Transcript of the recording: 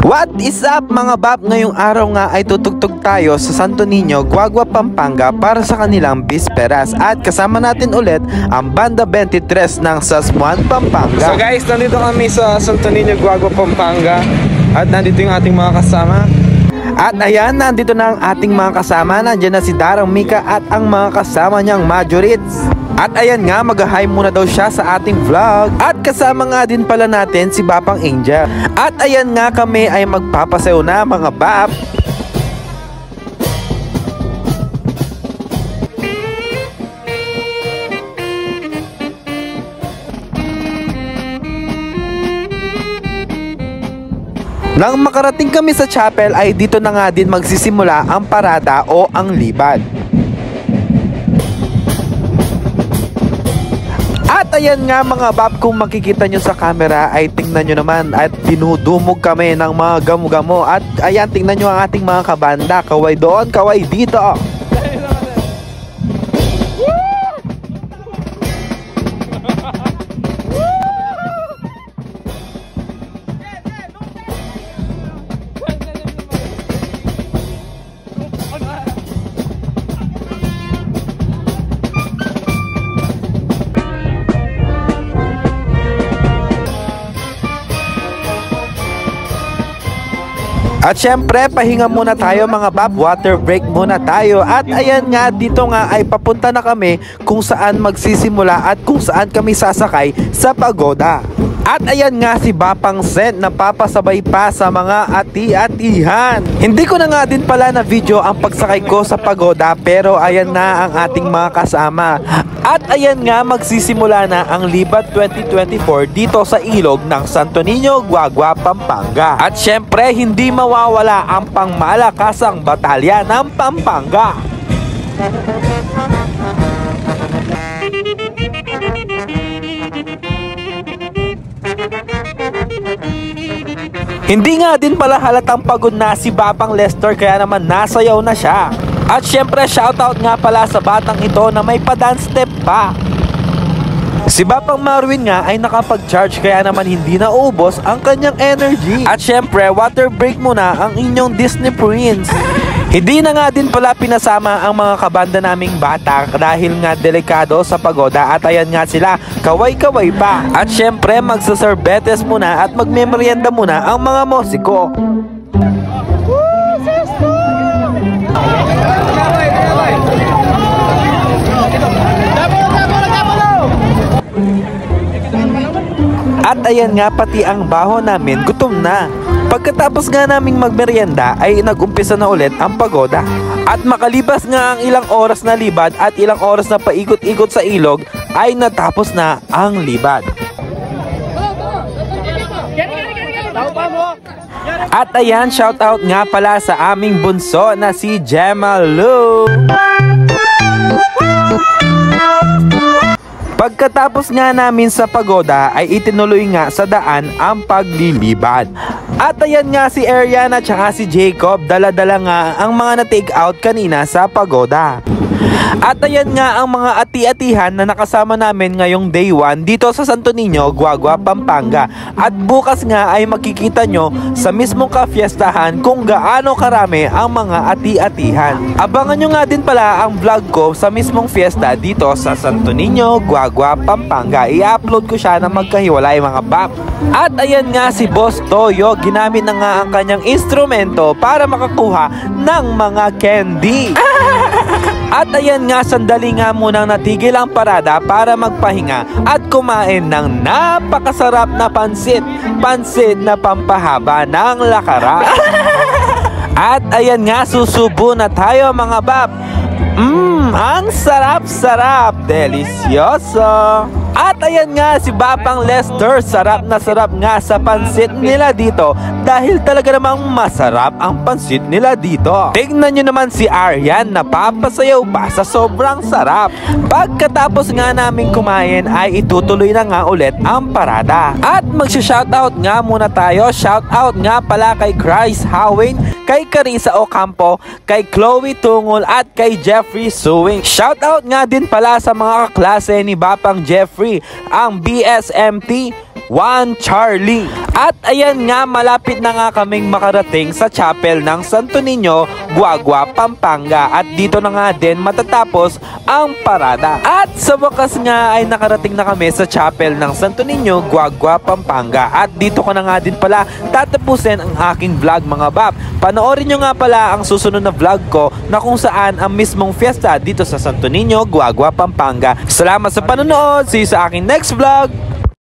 What is up mga bab? Ngayong araw nga ay tutugtog tayo sa Santo Niño, Guagua, Pampanga para sa kanilang bisperas. At kasama natin ulit ang Banda 23 ng Sasmuan, Pampanga. So guys, nandito kami sa Santo Niño, Guagua, Pampanga. At nandito yung ating mga kasama. At ayan, nandito na ang ating mga kasama. Nandiyan na si Darang Mika at ang mga kasama niyang Majorits. At ayan nga, mag-hi muna daw siya sa ating vlog. At kasama nga din pala natin si Bapang Angel. At ayan nga, kami ay magpapasayaw na mga bab. Nang makarating kami sa chapel ay dito na nga din magsisimula ang parada o ang libad. At ayan nga mga bab, kung makikita nyo sa camera ay tingnan nyo naman at dinudumog kami ng mga gamo-gamo. At ayan, tingnan nyo ang ating mga kabanda, kaway doon, kaway dito. At syempre, pahinga muna tayo mga bab, water break muna tayo. At ayan nga, dito nga ay papunta na kami kung saan magsisimula at kung saan kami sasakay sa pagoda. At ayan nga si Bapang Sent na papasabay pa sa mga ati-atihan. Hindi ko na nga din pala na video ang pagsakay ko sa pagoda, pero ayan na ang ating mga kasama. At ayan nga, magsisimula na ang Libat 2024 dito sa ilog ng Santo Niño, Guagua, Pampanga. At syempre, hindi mawawala ang pangmalakasang batalya ng Pampanga. Hindi nga din pala halatang pagod na si Bapang Lester, kaya naman nasayaw na siya. At syempre, shoutout nga pala sa batang ito na may pa-dance step pa. Si Bapang Marwin nga ay nakapag-charge, kaya naman hindi na ubos ang kanyang energy. At syempre, water break muna ang inyong Disney Prince. Hindi na nga din pala pinasama ang mga kabanda naming bata dahil nga delikado sa pagoda. At ayan nga sila, kaway-kaway pa. At syempre, magsaserbetes muna at magmemorienda muna ang mga musiko. At ayan nga, pati ang baho namin gutom na. Pagkatapos nga naming magmerienda ay nag-umpisa na ulit ang pagoda. At makalipas nga ang ilang oras na libad at ilang oras na paikot-ikot sa ilog ay natapos na ang libad. At ayan, shoutout nga pala sa aming bunso na si Gemma Lou. Pagkatapos nga namin sa pagoda ay itinuloy nga sa daan ang paglilibad. At ayan nga si Ariana at si Jacob, dala-dala nga ang mga na-take out kanina sa pagoda. At ayan nga ang mga ati-atihan na nakasama namin ngayong day 1 dito sa Santo Niño, Guagua, Pampanga. At bukas nga ay makikita nyo sa mismong kafiestahan kung gaano karami ang mga ati-atihan. Abangan nyo nga din pala ang vlog ko sa mismong fiesta dito sa Santo Niño, Guagua, Pampanga. I-upload ko siya na magkahiwalay mga bab. At ayan nga si Boss Toyo, ginamit na nga ang kanyang instrumento para makakuha ng mga candy. At ayan nga, sandali nga munang natigil ang parada para magpahinga at kumain ng napakasarap na pansit. Pansit na pampahaba ng lakaran. At ayan nga, susubo na tayo mga bab. Ang sarap-sarap, delisyoso. At ayan nga si Bapang Lester, sarap na sarap nga sa pansit nila dito dahil talaga namang masarap ang pansit nila dito. Tignan nyo naman si Aryan, napapasayaw pa sa sobrang sarap. Pagkatapos nga namin kumain ay itutuloy na nga ulit ang parada. At magsha-shoutout nga muna tayo. Shoutout nga pala kay Christ Hawing, kay Carissa Ocampo, kay Chloe Tungol at kay Jeffrey Suwing. Shoutout nga din pala sa mga kaklase ni Bapang Jeffrey, ang BSMT, Juan Charlie. At ayan nga, malapit na nga kaming makarating sa chapel ng Santo Niño, Guagua, Pampanga. At dito na nga din matatapos ang parada. At sa wakas nga ay nakarating na kami sa chapel ng Santo Niño, Guagua, Pampanga. At dito ko na nga din pala tatapusin ang aking vlog mga bab. Panoorin nyo nga pala ang susunod na vlog ko na kung saan ang mismong fiesta dito sa Santo Niño, Guagua, Pampanga. Salamat sa panonood. See you sa aking next vlog.